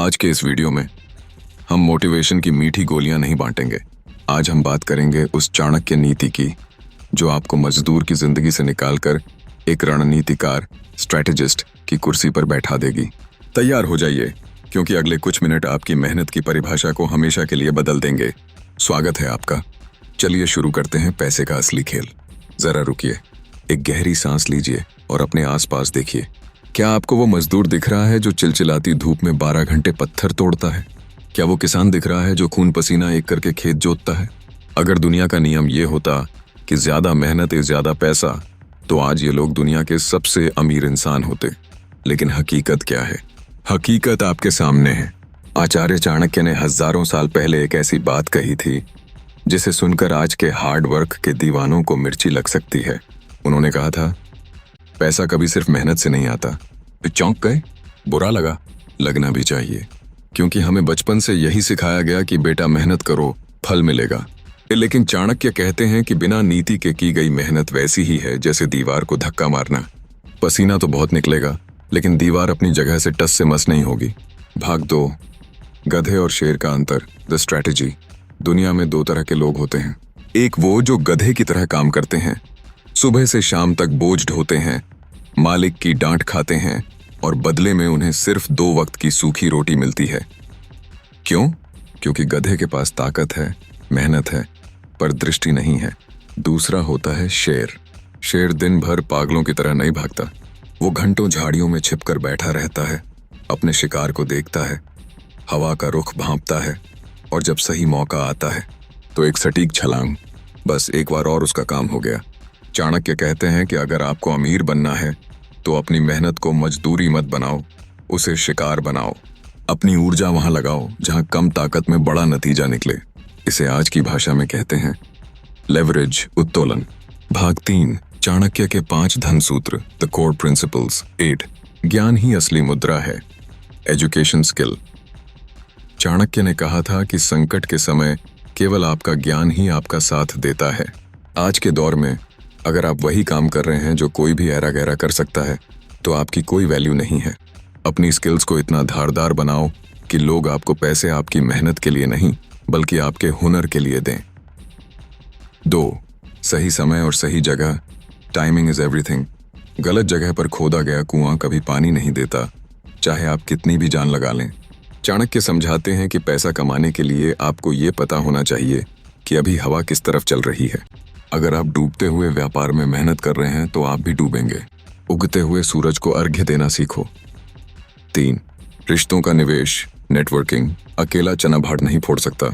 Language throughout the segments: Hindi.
आज के इस वीडियो में हम मोटिवेशन की मीठी गोलियां नहीं बांटेंगे। आज हम बात करेंगे उस चाणक्य नीति की जो आपको मजदूर की जिंदगी से निकालकर एक रणनीतिकार स्ट्रैटेजिस्ट की कुर्सी पर बैठा देगी। तैयार हो जाइए, क्योंकि अगले कुछ मिनट आपकी मेहनत की परिभाषा को हमेशा के लिए बदल देंगे। स्वागत है आपका। चलिए शुरू करते हैं पैसे का असली खेल। जरा रुकिए, एक गहरी सांस लीजिए और अपने आसपास देखिए। क्या आपको वो मजदूर दिख रहा है जो चिलचिलाती धूप में 12 घंटे पत्थर तोड़ता है? क्या वो किसान दिख रहा है जो खून पसीना एक करके खेत जोतता है? अगर दुनिया का नियम ये होता कि ज्यादा मेहनत इज ज्यादा पैसा, तो आज ये लोग दुनिया के सबसे अमीर इंसान होते। लेकिन हकीकत क्या है? हकीकत आपके सामने है। आचार्य चाणक्य ने हजारों साल पहले एक ऐसी बात कही थी जिसे सुनकर आज के हार्ड वर्क के दीवानों को मिर्ची लग सकती है। उन्होंने कहा था, पैसा कभी सिर्फ मेहनत से नहीं आता। तो चौंक गए? बुरा लगा? लगना भी चाहिए, क्योंकि हमें बचपन से यही सिखाया गया कि बेटा मेहनत करो, फल मिलेगा। लेकिन चाणक्य कहते हैं कि बिना नीति के की गई मेहनत वैसी ही है जैसे दीवार को धक्का मारना। पसीना तो बहुत निकलेगा, लेकिन दीवार अपनी जगह से टस से मस नहीं होगी। भाग दो। गधे और शेर का अंतर, द स्ट्रैटेजी। दुनिया में दो तरह के लोग होते हैं। एक वो जो गधे की तरह काम करते हैं, सुबह से शाम तक बोझ ढोते हैं, मालिक की डांट खाते हैं और बदले में उन्हें सिर्फ 2 वक्त की सूखी रोटी मिलती है। क्यों? क्योंकि गधे के पास ताकत है, मेहनत है, पर दृष्टि नहीं है। दूसरा होता है शेर। शेर दिन भर पागलों की तरह नहीं भागता। वो घंटों झाड़ियों में छिपकर बैठा रहता है, अपने शिकार को देखता है, हवा का रुख भांपता है, और जब सही मौका आता है तो एक सटीक छलांग। बस एक बार और उसका काम हो गया। चाणक्य कहते हैं कि अगर आपको अमीर बनना है तो अपनी मेहनत को मजदूरी मत बनाओ, उसे शिकार बनाओ। अपनी ऊर्जा वहां लगाओ जहां कम ताकत में बड़ा नतीजा निकले। इसे आज की भाषा में कहते हैं लेवरेज, उत्तोलन। भाग 3, चाणक्य के 5 धन सूत्र, द कोर प्रिंसिपल्स। 8, ज्ञान ही असली मुद्रा है, एजुकेशन स्किल। चाणक्य ने कहा था कि संकट के समय केवल आपका ज्ञान ही आपका साथ देता है। आज के दौर में अगर आप वही काम कर रहे हैं जो कोई भी ऐरा गैरा कर सकता है, तो आपकी कोई वैल्यू नहीं है। अपनी स्किल्स को इतना धारदार बनाओ कि लोग आपको पैसे आपकी मेहनत के लिए नहीं, बल्कि आपके हुनर के लिए दें। 2, सही समय और सही जगह। Timing is everything. गलत जगह पर खोदा गया कुआं कभी पानी नहीं देता, चाहे आप कितनी भी जान लगा लें। चाणक्य समझाते हैं कि पैसा कमाने के लिए आपको ये पता होना चाहिए कि अभी हवा किस तरफ चल रही है। अगर आप डूबते हुए व्यापार में मेहनत कर रहे हैं तो आप भी डूबेंगे। उगते हुए सूरज को अर्घ्य देना सीखो। 3, रिश्तों का निवेश, नेटवर्किंग। अकेला चना भाड़ नहीं फोड़ सकता।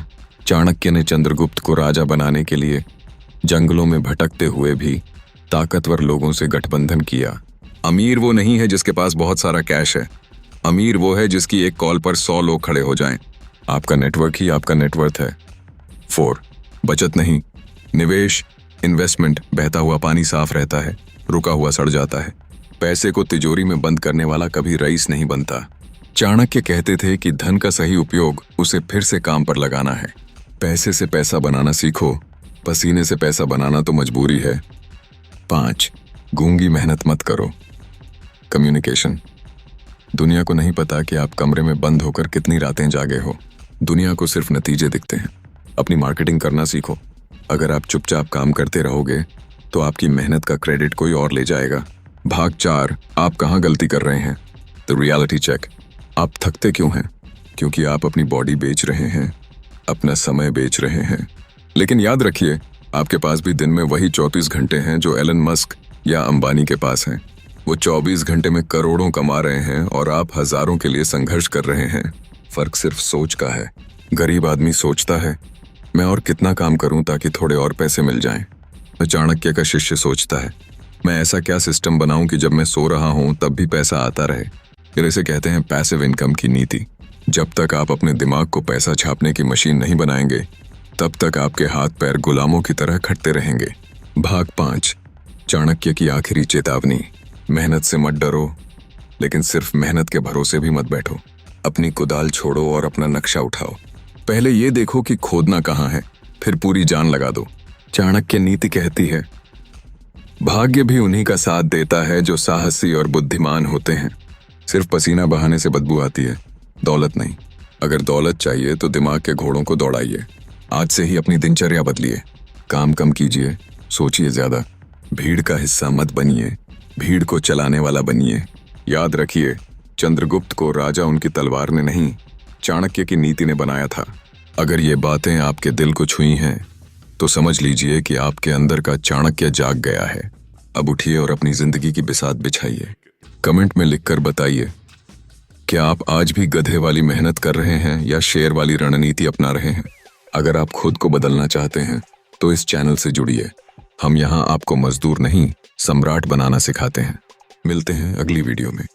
चाणक्य ने चंद्रगुप्त को राजा बनाने के लिए जंगलों में भटकते हुए भी ताकतवर लोगों से गठबंधन किया। अमीर वो नहीं है जिसके पास बहुत सारा कैश है। अमीर वो है जिसकी एक कॉल पर 100 लोग खड़े हो जाएं। आपका नेटवर्क ही आपका नेटवर्थ है। 4, बचत नहीं, निवेश, इन्वेस्टमेंट। बहता हुआ पानी साफ रहता है, रुका हुआ सड़ जाता है। पैसे को तिजोरी में बंद करने वाला कभी रईस नहीं बनता। चाणक्य कहते थे कि धन का सही उपयोग उसे फिर से काम पर लगाना है। पैसे से पैसा बनाना सीखो, पसीने से पैसा बनाना तो मजबूरी है। 5, गूंगी मेहनत मत करो। कम्युनिकेशन। दुनिया को नहीं पता कि आप कमरे में बंद होकर कितनी रातें जागे हो। दुनिया को सिर्फ नतीजे दिखते हैं। अपनी मार्केटिंग करना सीखो। अगर आप चुपचाप काम करते रहोगे तो आपकी मेहनत का क्रेडिट कोई और ले जाएगा। भाग 4, आप कहाँ गलती कर रहे हैं, द रियलिटी चेक। आप थकते क्यों हैं? क्योंकि आप अपनी बॉडी बेच रहे हैं, अपना समय बेच रहे हैं। लेकिन याद रखिए, आपके पास भी दिन में वही 34 घंटे हैं जो एलन मस्क या अंबानी के पास हैं। वो 24 घंटे में करोड़ों कमा रहे हैं और आप हजारों के लिए संघर्ष कर रहे हैं। फर्क सिर्फ सोच का है। गरीब आदमी सोचता है, मैं और कितना काम करूं ताकि थोड़े और पैसे मिल जाएं। तो चाणक्य का शिष्य सोचता है, मैं ऐसा क्या सिस्टम बनाऊं कि जब मैं सो रहा हूं तब भी पैसा आता रहे। फिर इसे कहते हैं पैसिव इनकम की नीति। जब तक आप अपने दिमाग को पैसा छापने की मशीन नहीं बनाएंगे, तब तक आपके हाथ पैर गुलामों की तरह खटते रहेंगे। भाग 5, चाणक्य की आखिरी चेतावनी। मेहनत से मत डरो, लेकिन सिर्फ मेहनत के भरोसे भी मत बैठो। अपनी कुदाल छोड़ो और अपना नक्शा उठाओ। पहले ये देखो कि खोदना कहाँ है, फिर पूरी जान लगा दो। चाणक्य नीति कहती है, भाग्य भी उन्हीं का साथ देता है जो साहसी और बुद्धिमान होते हैं। सिर्फ पसीना बहाने से बदबू आती है, दौलत नहीं। अगर दौलत चाहिए तो दिमाग के घोड़ों को दौड़ाइए। आज से ही अपनी दिनचर्या बदलिए। काम कम कीजिए, सोचिए ज्यादा। भीड़ का हिस्सा मत बनिए, भीड़ को चलाने वाला बनिए। याद रखिए, चंद्रगुप्त को राजा उनकी तलवार ने नहीं, चाणक्य की नीति ने बनाया था। अगर ये बातें आपके दिल को छुई हैं तो समझ लीजिए कि आपके अंदर का चाणक्य जाग गया है। अब उठिए और अपनी जिंदगी की बिसात बिछाइए। कमेंट में लिखकर बताइए, क्या आप आज भी गधे वाली मेहनत कर रहे हैं या शेर वाली रणनीति अपना रहे हैं? अगर आप खुद को बदलना चाहते हैं तो इस चैनल से जुड़िए। हम यहाँ आपको मजदूर नहीं, सम्राट बनाना सिखाते हैं। मिलते हैं अगली वीडियो में।